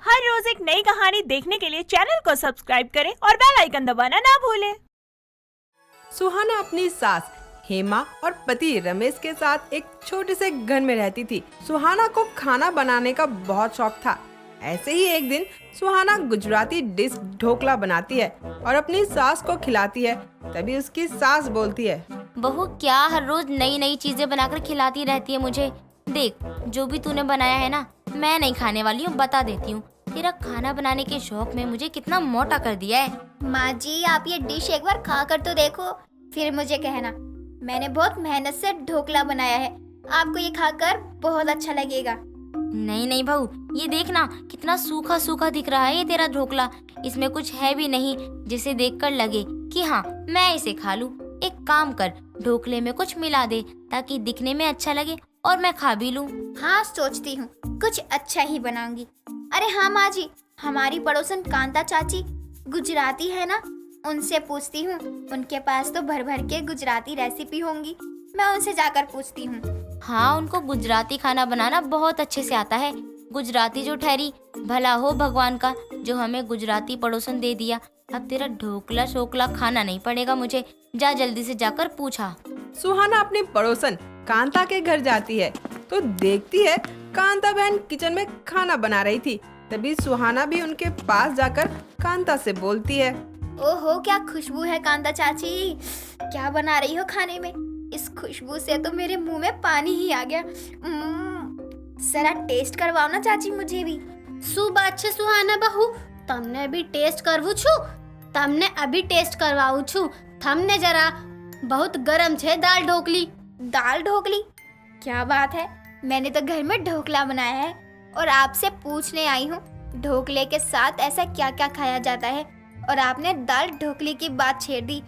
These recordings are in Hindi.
हर रोज एक नई कहानी देखने के लिए चैनल को सब्सक्राइब करें और बेल आइकन दबाना ना भूलें। सुहाना अपनी सास हेमा और पति रमेश के साथ एक छोटे से घर में रहती थी। सुहाना को खाना बनाने का बहुत शौक था। ऐसे ही एक दिन सुहाना गुजराती डिश ढोकला बनाती है और अपनी सास को खिलाती है। तभी उसकी सास बोलती है, बहू क्या हर रोज नई नई चीजें बनाकर खिलाती रहती है मुझे। देख जो भी तूने बनाया है ना, मैं नहीं खाने वाली हूँ, बता देती हूँ। तेरा खाना बनाने के शौक में मुझे कितना मोटा कर दिया है। माँ जी आप ये डिश एक बार खा कर तो देखो, फिर मुझे कहना। मैंने बहुत मेहनत से ढोकला बनाया है, आपको ये खाकर बहुत अच्छा लगेगा। नहीं नहीं बहू, ये देखना कितना सूखा सूखा दिख रहा है ये तेरा ढोकला। इसमें कुछ है भी नहीं जिसे देखकर लगे कि हाँ मैं इसे खा लूँ। एक काम कर, ढोकले में कुछ मिला दे ताकि दिखने में अच्छा लगे और मैं खा भी लूँ। हाँ सोचती हूँ कुछ अच्छा ही बनाऊंगी। अरे हाँ माँ जी, हमारी पड़ोसन कांता चाची गुजराती है ना, उनसे पूछती हूँ। उनके पास तो भर भर के गुजराती रेसिपी होंगी, मैं उनसे जाकर पूछती हूँ। हाँ उनको गुजराती खाना बनाना बहुत अच्छे से आता है। गुजराती जो ठहरी, भला हो भगवान का जो हमें गुजराती पड़ोसन दे दिया। अब तेरा ढोकला शोकला खाना नहीं पड़ेगा मुझे, जा जल्दी से जाकर पूछा। सुहाना अपनी पड़ोसन कांता के घर जाती है तो देखती है कांता बहन किचन में खाना बना रही थी। तभी सुहाना भी उनके पास जाकर कांता से बोलती है, ओहो क्या खुशबू है कांता चाची, क्या बना रही हो खाने में। इस खुशबू से तो मेरे मुंह में पानी ही आ गया। जरा टेस्ट करवाओ ना चाची मुझे भी। શું વાત છે સુહાના બહુ, તમને બી ટેસ્ટ કરવું છું? તમને અભી ટેસ્ટ કરવાઉં છું। તમને જરા बहुत गरम છે दाल ढोकली। दाल ढोकली, क्या बात है। मैंने तो घर में ढोकला बनाया है और आपसे पूछने आई हूँ ढोकले के साथ ऐसा क्या क्या खाया जाता है, और आपने दाल ढोकली की बात छेड़ दी।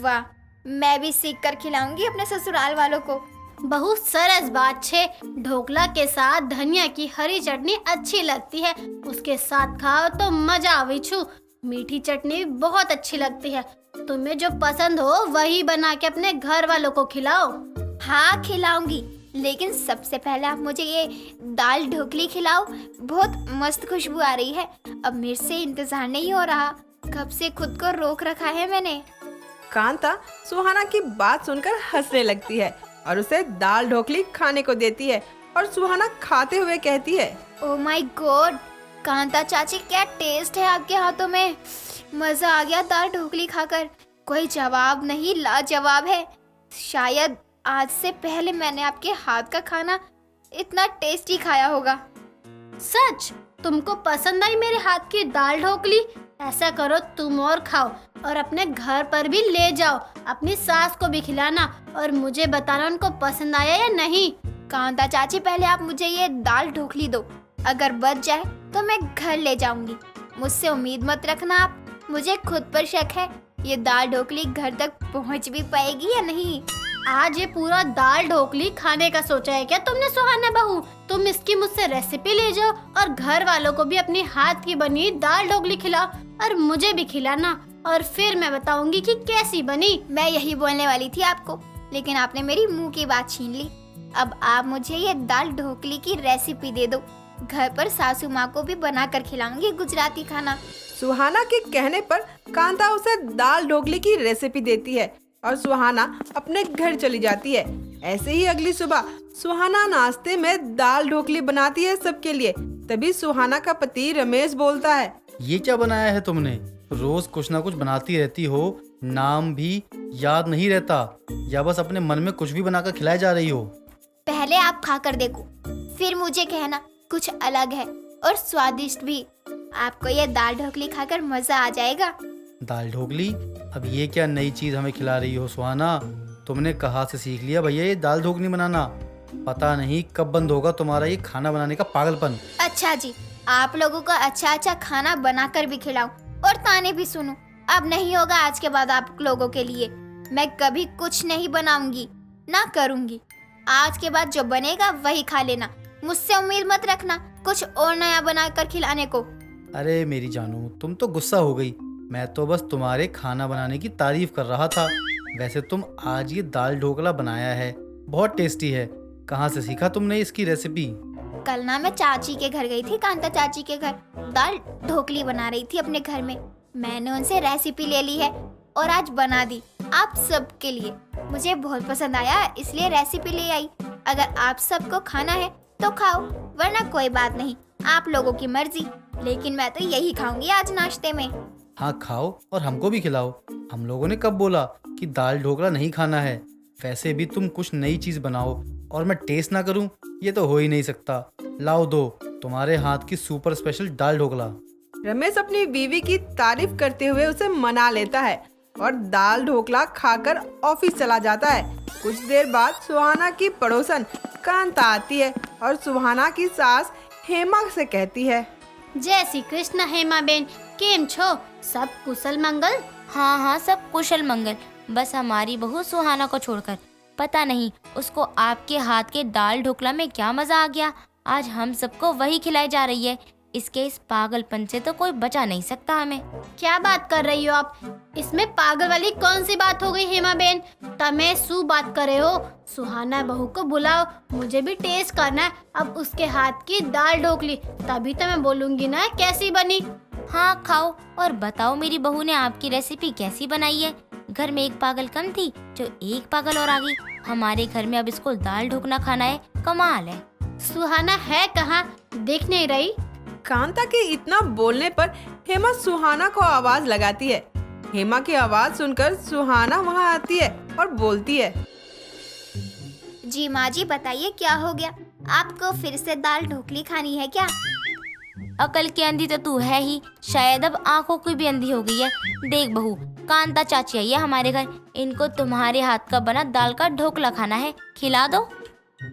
वाह, मैं भी सीख कर खिलाऊंगी अपने ससुराल वालों को। बहुत सरस बात छे। ढोकला के साथ धनिया की हरी चटनी अच्छी लगती है, उसके साथ खाओ तो मजा आवी छू। मीठी चटनी बहुत अच्छी लगती है, तुम्हें जो पसंद हो वही बना के अपने घर वालों को खिलाओ। हाँ खिलाऊंगी, लेकिन सबसे पहले आप मुझे ये दाल ढोकली खिलाओ। बहुत मस्त खुशबू आ रही है, अब मेरे से इंतजार नहीं हो रहा, कब से खुद को रोक रखा है मैंने। कांता सुहाना की बात सुनकर हंसने लगती है और उसे दाल ढोकली खाने को देती है और सुहाना खाते हुए कहती है, ओह माय गॉड कांता चाची, क्या टेस्ट है आपके हाथों में। मजा आ गया दाल ढोकली खाकर, कोई जवाब नहीं, लाजवाब है। शायद आज से पहले मैंने आपके हाथ का खाना इतना टेस्टी खाया होगा। सच तुमको पसंद आई मेरे हाथ की दाल ढोकली? ऐसा करो तुम और खाओ और अपने घर पर भी ले जाओ, अपनी सास को भी खिलाना और मुझे बताना उनको पसंद आया या नहीं। कांता चाची पहले आप मुझे ये दाल ढोकली दो, अगर बच जाए तो मैं घर ले जाऊंगी। मुझसे उम्मीद मत रखना आप, मुझे खुद पर शक है ये दाल ढोकली घर तक पहुंच भी पाएगी या नहीं। आज ये पूरा दाल ढोकली खाने का सोचा है क्या तुमने सुहाना बहू? तुम इसकी मुझसे रेसिपी ले जाओ और घर वालों को भी अपनी हाथ की बनी दाल ढोकली खिलाओ और मुझे भी खिलाना, और फिर मैं बताऊंगी कि कैसी बनी। मैं यही बोलने वाली थी आपको, लेकिन आपने मेरी मुंह की बात छीन ली। अब आप मुझे ये दाल ढोकली की रेसिपी दे दो, घर पर सासू माँ को भी बनाकर खिलाऊंगी गुजराती खाना। सुहाना के कहने पर कांता उसे दाल ढोकली की रेसिपी देती है और सुहाना अपने घर चली जाती है। ऐसे ही अगली सुबह सुहाना नाश्ते में दाल ढोकली बनाती है सबके लिए। तभी सुहाना का पति रमेश बोलता है, ये क्या बनाया है तुमने? रोज कुछ ना कुछ बनाती रहती हो, नाम भी याद नहीं रहता या बस अपने मन में कुछ भी बनाकर खिलाई जा रही हो। पहले आप खाकर देखो, फिर मुझे कहना कुछ अलग है और स्वादिष्ट भी। आपको ये दाल ढोकली खाकर मजा आ जाएगा। दाल ढोकली? अब ये क्या नई चीज हमें खिला रही हो सुहाना? तुमने कहाँ से सीख लिया भैया ये दाल ढोकली बनाना? पता नहीं कब बंद होगा तुम्हारा ये खाना बनाने का पागलपन। अच्छा जी, आप लोगों को अच्छा अच्छा खाना बनाकर भी खिलाऊं और ताने भी सुनूं, अब नहीं होगा आज के बाद आप लोगों के लिए। मैं कभी कुछ नहीं बनाऊंगी ना करूंगी। आज के बाद जो बनेगा वही खा लेना, मुझसे उम्मीद मत रखना कुछ और नया बनाकर खिलाने को। अरे मेरी जानू, तुम तो गुस्सा हो गई। मैं तो बस तुम्हारे खाना बनाने की तारीफ कर रहा था। वैसे तुम आज ये दाल ढोकला बनाया है, बहुत टेस्टी है। कहाँ से सीखा तुमने इसकी रेसिपी? कल ना मैं चाची के घर गई थी, कांता चाची के घर। दाल ढोकली बना रही थी अपने घर में। मैंने उनसे रेसिपी ले ली है और आज बना दी आप सबके लिए। मुझे बहुत पसंद आया इसलिए रेसिपी ले आई। अगर आप सबको खाना है तो खाओ, वरना कोई बात नहीं, आप लोगों की मर्जी। लेकिन मैं तो यही खाऊंगी आज नाश्ते में। हाँ खाओ और हमको भी खिलाओ। हम लोगों ने कब बोला कि दाल ढोकला नहीं खाना है। वैसे भी तुम कुछ नई चीज बनाओ और मैं टेस्ट ना करूं, ये तो हो ही नहीं सकता। लाओ दो तुम्हारे हाथ की सुपर स्पेशल दाल ढोकला। रमेश अपनी बीवी की तारीफ करते हुए उसे मना लेता है और दाल ढोकला खाकर ऑफिस चला जाता है। कुछ देर बाद सुहाना की पड़ोसन कांता आती है और सुहाना की सास हेमा से कहती है, जय श्री कृष्ण हेमा बेन, केम छो? सब कुशल मंगल? हाँ हाँ, सब कुशल मंगल। बस हमारी बहू सुहाना को छोड़कर। पता नहीं उसको आपके हाथ के दाल ढोकला में क्या मजा आ गया। आज हम सबको वही खिलाई जा रही है। इसके इस पागलपन से तो कोई बचा नहीं सकता हमें। क्या बात कर रही हो आप? इसमें पागल वाली कौन सी बात हो गई हेमा बेन? तमे सु बात कर रहे हो? सुहाना बहू को बुलाओ, मुझे भी टेस्ट करना है अब उसके हाथ की दाल ढोकली, तभी तो मैं बोलूंगी ना कैसी बनी। हाँ खाओ और बताओ मेरी बहू ने आपकी रेसिपी कैसी बनाई है। घर में एक पागल कम थी, जो एक पागल और आ गई। हमारे घर में अब इसको दाल ढोकला खाना है, कमाल है। सुहाना है कहाँ, दिख नहीं रही? कांता के इतना बोलने पर हेमा सुहाना को आवाज लगाती है। हेमा की आवाज सुनकर सुहाना वहाँ आती है और बोलती है, जी माँ जी बताइए क्या हो गया? आपको फिर से दाल ढोकली खानी है क्या? अकल की अंधी तो तू है ही, शायद अब आंखों की भी अंधी हो गई है। देख बहू, कांता चाची आई है हमारे घर, इनको तुम्हारे हाथ का बना दाल का ढोकला खाना है, खिला दो।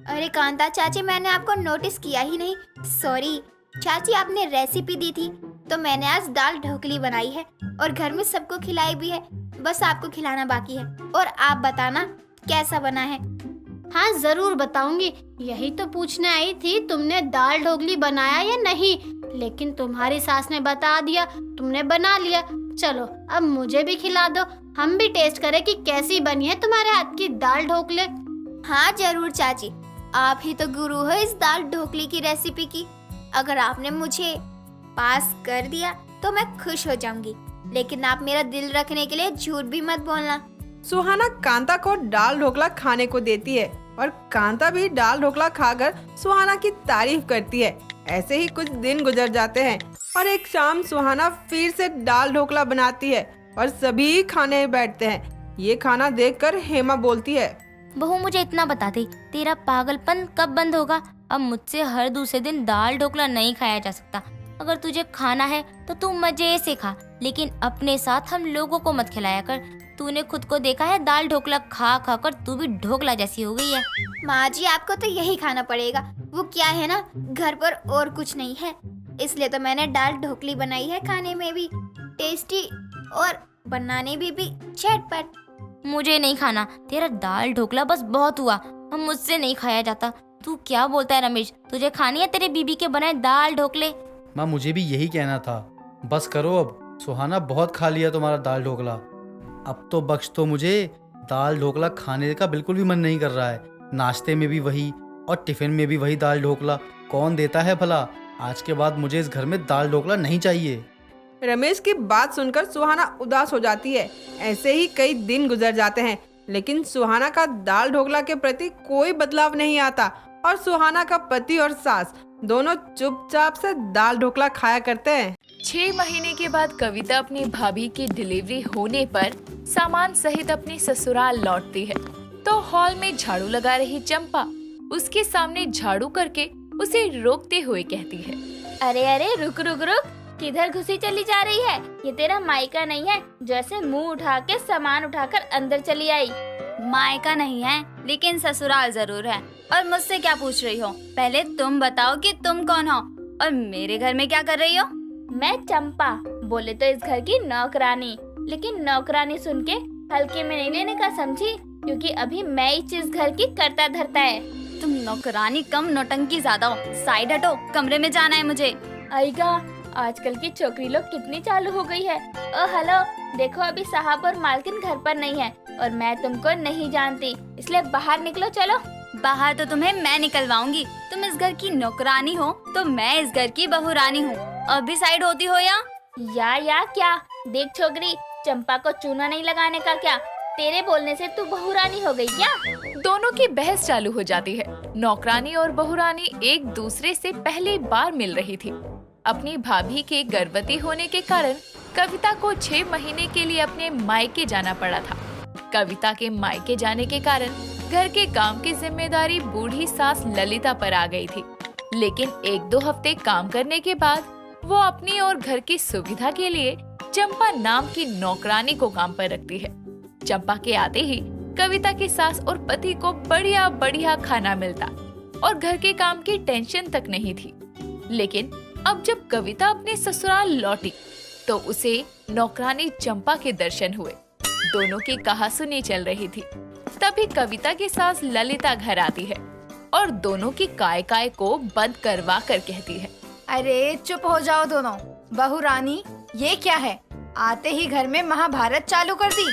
अरे कांता चाची, मैंने आपको नोटिस किया ही नहीं। सॉरी चाची, आपने रेसिपी दी थी तो मैंने आज दाल ढोकली बनाई है और घर में सबको खिलाई भी है। बस आपको खिलाना बाकी है और आप बताना कैसा बना है। हाँ जरूर बताऊंगी, यही तो पूछने आई थी तुमने दाल ढोकली बनाया या नहीं, लेकिन तुम्हारी सास ने बता दिया, तुमने बना लिया। चलो अब मुझे भी खिला दो, हम भी टेस्ट करें कि कैसी बनी है तुम्हारे हाथ की दाल ढोकले। हाँ जरूर चाची, आप ही तो गुरु हो इस दाल ढोकली की रेसिपी की। अगर आपने मुझे पास कर दिया तो मैं खुश हो जाऊंगी, लेकिन आप मेरा दिल रखने के लिए झूठ भी मत बोलना। सुहाना कांता को दाल ढोकला खाने को देती है और कांता भी दाल ढोकला खाकर सुहाना की तारीफ करती है। ऐसे ही कुछ दिन गुजर जाते हैं और एक शाम सुहाना फिर से दाल ढोकला बनाती है और सभी खाने बैठते हैं। ये खाना देखकर हेमा बोलती है, बहू मुझे इतना बता दे, तेरा पागलपन कब बंद होगा? अब मुझसे हर दूसरे दिन दाल ढोकला नहीं खाया जा सकता। अगर तुझे खाना है तो तू मजे से खा, लेकिन अपने साथ हम लोगों को मत खिलाया कर। तूने खुद को देखा है, दाल ढोकला खा खा कर तू भी ढोकला जैसी हो गई है। माँ जी आपको तो यही खाना पड़ेगा। वो क्या है ना, घर पर और कुछ नहीं है, इसलिए तो मैंने दाल ढोकली बनाई है। खाने में भी टेस्टी और बनाने में भी झटपट। मुझे नहीं खाना तेरा दाल ढोकला, बस बहुत हुआ, हम मुझसे नहीं खाया जाता। तू क्या बोलता है रमेश, तुझे खानी है तेरे बीबी के बनाए दाल ढोकले? माँ मुझे भी यही कहना था, बस करो अब। सुहाना बहुत खा लिया तुम्हारा दाल ढोकला, अब तो बख्श दो मुझे। दाल ढोकला खाने का बिल्कुल भी मन नहीं कर रहा है। नाश्ते में भी वही और टिफिन में भी वही दाल ढोकला, कौन देता है भला? आज के बाद मुझे इस घर में दाल ढोकला नहीं चाहिए। रमेश की बात सुनकर सुहाना उदास हो जाती है। ऐसे ही कई दिन गुजर जाते हैं, लेकिन सुहाना का दाल ढोकला के प्रति कोई बदलाव नहीं आता और सुहाना का पति और सास दोनों चुपचाप से दाल ढोकला खाया करते हैं। 6 महीने के बाद कविता अपनी भाभी की डिलीवरी होने पर सामान सहित अपने ससुराल लौटती है तो हॉल में झाड़ू लगा रही चंपा उसके सामने झाड़ू करके उसे रोकते हुए कहती है, अरे अरे रुक रुक रुक, किधर घुसी चली जा रही है? ये तेरा मायका नहीं है जो ऐसे मुंह उठा के सामान उठाकर अंदर चली आई। मायका नहीं है, लेकिन ससुराल जरूर है। और मुझसे क्या पूछ रही हो? पहले तुम बताओ कि तुम कौन हो और मेरे घर में क्या कर रही हो? मैं चंपा, बोले तो इस घर की नौकरानी, लेकिन नौकरानी सुन के हल्के में नहीं लेने का, समझी? क्योंकि अभी मैं ही चीज घर की करता धरता है। तुम नौकरानी कम नौटंकी ज्यादा हो। साइड हटो, कमरे में जाना है मुझे। आएगा, आजकल की छोकरी लोग कितनी चालू हो गई है। ओ हेलो, देखो अभी साहब और मालकिन घर पर नहीं है और मैं तुमको नहीं जानती, इसलिए बाहर निकलो। चलो बाहर तो तुम्हें मैं निकलवाऊंगी। तुम इस घर की नौकरानी हो तो मैं इस घर की बहू रानी हूँ। अब भी साइड होती हो या क्या? देख छोकरी, चंपा को चूना नहीं लगाने का क्या? तेरे बोलने से तू बहुरानी हो गई क्या? दोनों की बहस चालू हो जाती है। नौकरानी और बहुरानी एक दूसरे से पहली बार मिल रही थी। अपनी भाभी के गर्भवती होने के कारण कविता को 6 महीने के लिए अपने मायके जाना पड़ा था। कविता के मायके जाने के कारण घर के काम की जिम्मेदारी बूढ़ी सास ललिता पर आ गई थी। लेकिन 1-2 हफ्ते काम करने के बाद वो अपनी और घर की सुविधा के लिए चंपा नाम की नौकरानी को काम पर रखती है। चंपा के आते ही कविता की सास और पति को बढ़िया बढ़िया खाना मिलता और घर के काम की टेंशन तक नहीं थी। लेकिन अब जब कविता अपने ससुराल लौटी तो उसे नौकरानी चंपा के दर्शन हुए। दोनों की कहासुनी चल रही थी। तभी कविता की सास ललिता घर आती है और दोनों की काय को बंद करवा कर कहती है, अरे चुप हो जाओ दोनों। बहू रानी, ये क्या है? आते ही घर में महाभारत चालू कर दी।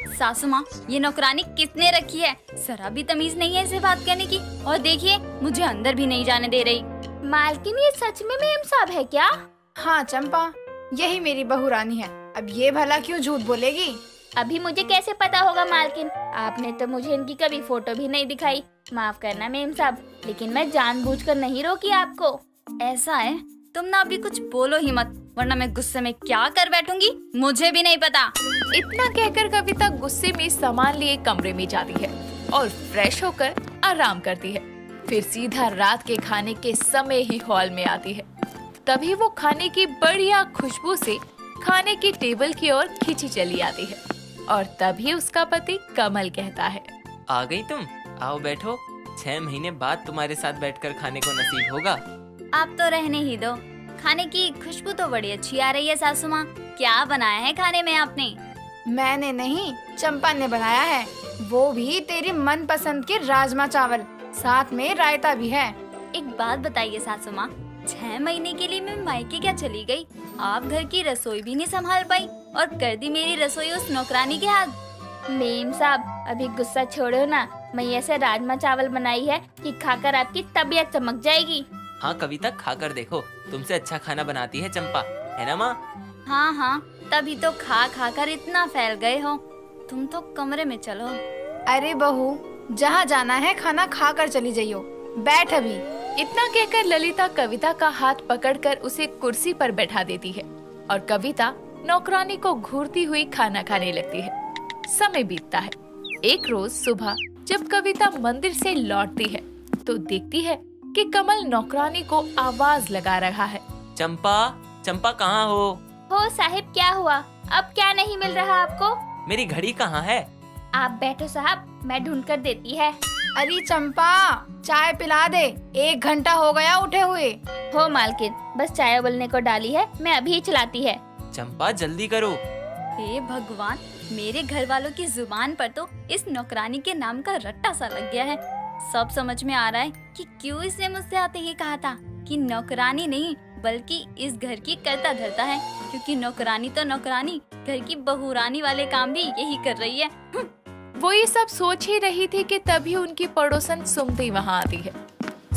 सासू माँ, ये नौकरानी किसने रखी है? जरा भी तमीज नहीं है इसे बात करने की। और देखिए, मुझे अंदर भी नहीं जाने दे रही। मालकिन, ये सच में मेम साहब है क्या? हाँ चंपा, यही मेरी बहू रानी है। अब ये भला क्यों झूठ बोलेगी? अभी मुझे कैसे पता होगा मालकिन? आपने तो मुझे इनकी कभी फोटो भी नहीं दिखाई। माफ करना मेम साहब, लेकिन मैं जानबूझकर नहीं रोकी आपको। ऐसा है? तुम ना अभी कुछ बोलो ही मत, वरना मैं गुस्से में क्या कर बैठूंगी मुझे भी नहीं पता। इतना कहकर कविता गुस्से में सामान लिए कमरे में जाती है और फ्रेश होकर आराम करती है। फिर सीधा रात के खाने के समय ही हॉल में आती है। तभी वो खाने की बढ़िया खुशबू से खाने की टेबल की ओर खींची चली आती है और तभी उसका पति कमल कहता है, आ गई तुम? आओ बैठो। 6 महीने बाद तुम्हारे साथ बैठकर खाने को नसीब होगा। आप तो रहने ही दो। खाने की खुशबू तो बड़ी अच्छी आ रही है सासू माँ। क्या बनाया है खाने में आपने? मैंने नहीं, चंपा ने बनाया है। वो भी तेरी मनपसंद के राजमा चावल, साथ में रायता भी है। एक बात बताइए सासू माँ, 6 महीने के लिए मैं मायके क्या चली गई? आप घर की रसोई भी नहीं संभाल पाई और कर दी मेरी रसोई उस नौकरानी के हाथ। मेम साहब, अभी गुस्सा छोड़ो ना। मैं ऐसे राजमा चावल बनाई है कि खाकर आपकी तबीयत चमक जाएगी। हाँ कविता, खाकर देखो। तुमसे अच्छा खाना बनाती है चंपा, है ना माँ? हाँ हाँ, तभी तो खा खा कर इतना फैल गए हो। तुम तो कमरे में चलो। अरे बहू, जहाँ जाना है खाना खा कर चली जाइयो। बैठ अभी। इतना कहकर ललिता कविता का हाथ पकड़कर उसे कुर्सी पर बैठा देती है और कविता नौकरानी को घूरती हुई खाना खाने लगती है। समय बीतता है। एक रोज सुबह जब कविता मंदिर से लौटती है तो देखती है कि कमल नौकरानी को आवाज लगा रहा है, चंपा, चंपा कहाँ हो? साहिब, क्या हुआ? अब क्या नहीं मिल रहा आपको? मेरी घड़ी कहाँ है? आप बैठो साहब, मैं ढूंढ कर देती है। अरे चंपा, चाय पिला दे। 1 घंटा हो गया उठे हुए। हो मालकिन, बस चाय उबलने को डाली है, मैं अभी चलाती है। चंपा जल्दी करो। हे भगवान, मेरे घर वालों की जुबान पर तो इस नौकरानी के नाम का रट्टा सा लग गया है। सब समझ में आ रहा है कि क्यों इसने मुझसे आते ही कहा था कि नौकरानी नहीं बल्कि इस घर की करता धरता है, क्योंकि नौकरानी तो नौकरानी, घर की बहुरानी वाले काम भी यही कर रही है। वो ये सब सोच ही रही थी कि तभी उनकी पड़ोसन सुमति वहाँ आती है।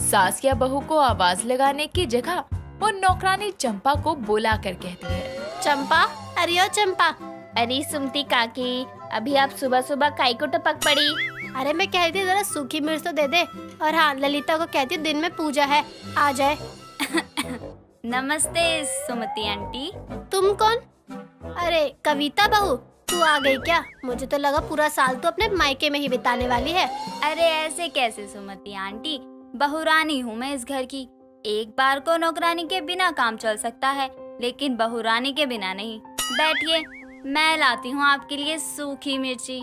सास या बहू को आवाज लगाने की जगह वो नौकरानी चंपा को बुला कर कहती है, चंपा, अरे ओ चंपा। अरे सुमति काकी, अभी आप सुबह सुबह काई को टपक पड़ी? अरे मैं कहती जरा सूखी मिर्च तो दे दे। और हाँ, ललिता को कहती दिन में पूजा है, आ जाए। नमस्ते सुमति आंटी। तुम कौन? अरे कविता बहू, तू आ गई क्या? मुझे तो लगा पूरा साल तू अपने मायके में ही बिताने वाली है। अरे ऐसे कैसे सुमति आंटी, बहुरानी हूँ मैं इस घर की। एक बार को नौकरानी के बिना काम चल सकता है, लेकिन बहुरानी के बिना नहीं। बैठिए, मैं लाती हूँ आपके लिए सूखी मिर्ची।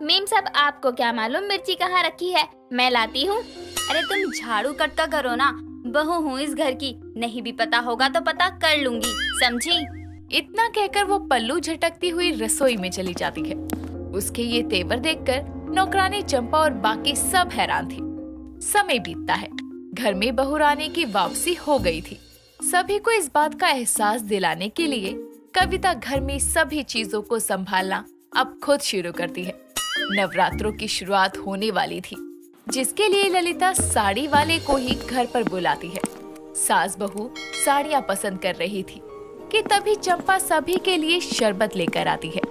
मेम साहब, आपको क्या मालूम मिर्ची कहाँ रखी है? मैं लाती हूँ। अरे तुम झाड़ू कटका करो ना, बहू हूँ इस घर की। नहीं भी पता होगा तो पता कर लूंगी, समझी? इतना कहकर वो पल्लू झटकती हुई रसोई में चली जाती है। उसके ये तेवर देखकर नौकरानी चंपा और बाकी सब हैरान थी। समय बीतता है। घर में बहुरानी की वापसी हो गई थी। सभी को इस बात का एहसास दिलाने के लिए कविता घर में सभी चीजों को संभालना अब खुद शुरू करती है। नवरात्रों की शुरुआत होने वाली थी। जिसके लिए ललिता साड़ी वाले को ही घर पर बुलाती है। सास बहू साड़ियाँ पसंद कर रही थी कि तभी चंपा सभी के लिए शरबत लेकर आती है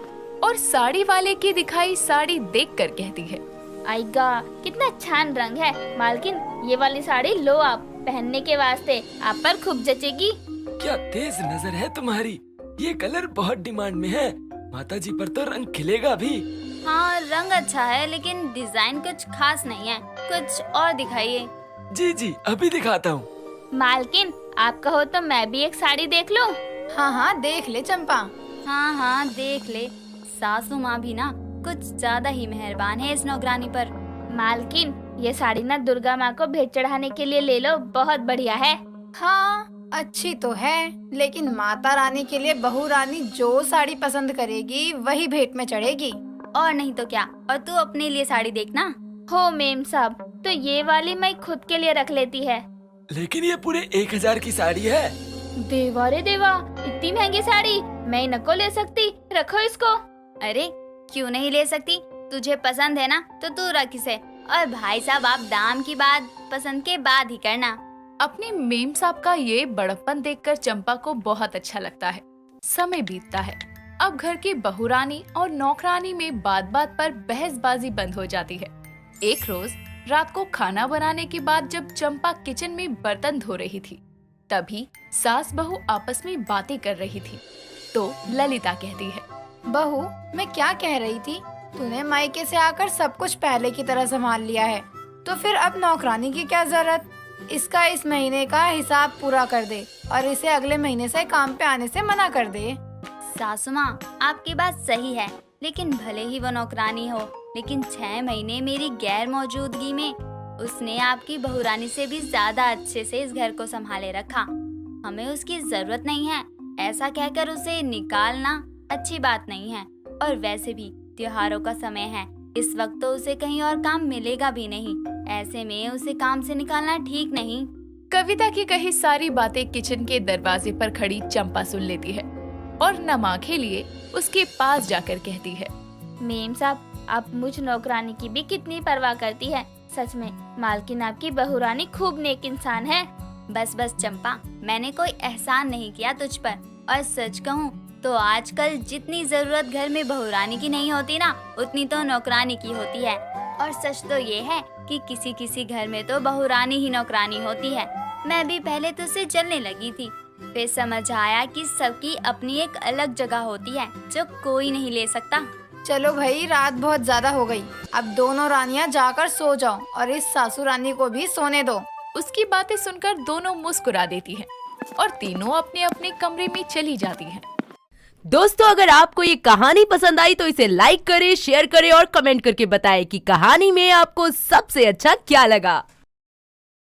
और साड़ी वाले की दिखाई साड़ी देखकर कहती है, आएगा कितना छान रंग है मालकिन, ये वाली साड़ी लो आप, पहनने के वास्ते आप पर खूब जचेगी। क्या तेज नजर है तुम्हारी, ये कलर बहुत डिमांड में है, माताजी पर तो रंग खिलेगा भी। हाँ रंग अच्छा है लेकिन डिजाइन कुछ खास नहीं है, कुछ और दिखाइए। जी जी अभी दिखाता हूँ। मालकिन आप कहो तो मैं भी एक साड़ी देख लूं? हाँ हाँ देख ले चंपा। हाँ हाँ देख ले, सासू माँ भी ना कुछ ज्यादा ही मेहरबान है इस नौकरानी पर। मालकिन ये साड़ी ना दुर्गा माँ को भेंट चढ़ाने के लिए ले लो, बहुत बढ़िया है। हाँ अच्छी तो है, लेकिन माता रानी के लिए बहू रानी जो साड़ी पसंद करेगी वही भेंट में चढ़ेगी। और नहीं तो क्या, और तू अपने लिए साड़ी देखना। हो मेम साहब, तो ये वाली मैं खुद के लिए रख लेती है। लेकिन ये पूरे 1000 की साड़ी है। देवा रे देवा, इतनी महंगी साड़ी मैं नको ले सकती, रखो इसको। अरे क्यों नहीं ले सकती, तुझे पसंद है ना तो तू रख इसे। और भाई साहब आप दाम की बात पसंद के बाद ही करना। अपने मेम साहब का ये बड़प्पन देखकर चंपा को बहुत अच्छा लगता है। समय बीतता है। अब घर की बहुरानी और नौकरानी में बात बात पर बहसबाजी बंद हो जाती है। एक रोज रात को खाना बनाने के बाद जब चंपा किचन में बर्तन धो रही थी, तभी सास बहू आपस में बातें कर रही थी। तो ललिता कहती है, बहू मैं क्या कह रही थी, तूने मायके से आकर सब कुछ पहले की तरह संभाल लिया है, तो फिर अब नौकरानी की क्या जरूरत। इसका इस महीने का हिसाब पूरा कर दे और इसे अगले महीने से काम पे आने से मना कर दे। सासू माँ आपकी बात सही है, लेकिन भले ही वो नौकरानी हो, लेकिन 6 महीने मेरी गैर मौजूदगी में उसने आपकी बहुरानी से भी ज्यादा अच्छे से इस घर को संभाले रखा। हमें उसकी जरूरत नहीं है, ऐसा कहकर उसे निकालना अच्छी बात नहीं है। और वैसे भी त्योहारों का समय है, इस वक्त तो उसे कहीं और काम मिलेगा भी नहीं, ऐसे में उसे काम से निकालना ठीक नहीं। कविता की कही सारी बातें किचन के दरवाजे पर खड़ी चंपा सुन लेती है और नमाखे लिए उसके पास जाकर कहती है, मेम साहब आप मुझ नौकरानी की भी कितनी परवाह करती है। सच में मालकिन आपकी बहुरानी खूब नेक इंसान है। बस बस चंपा, मैंने कोई एहसान नहीं किया तुझ पर। और सच कहूँ तो आजकल जितनी जरूरत घर में बहुरानी की नहीं होती ना, उतनी तो नौकरानी की होती है। और सच तो ये है कि किसी किसी घर में तो बहुरानी ही नौकरानी होती है। मैं भी पहले तो उसे जलने लगी थी, फिर समझ आया कि सबकी अपनी एक अलग जगह होती है जो कोई नहीं ले सकता। चलो भाई रात बहुत ज्यादा हो गई, अब दोनों रानियां जाकर सो जाओ और इस सासू रानी को भी सोने दो। उसकी बातें सुनकर दोनों मुस्कुरा देती हैं और तीनों अपने अपने कमरे में चली जाती हैं। दोस्तों अगर आपको ये कहानी पसंद आई तो इसे लाइक करें, शेयर करें और कमेंट करके बताएं कि कहानी में आपको सबसे अच्छा क्या लगा।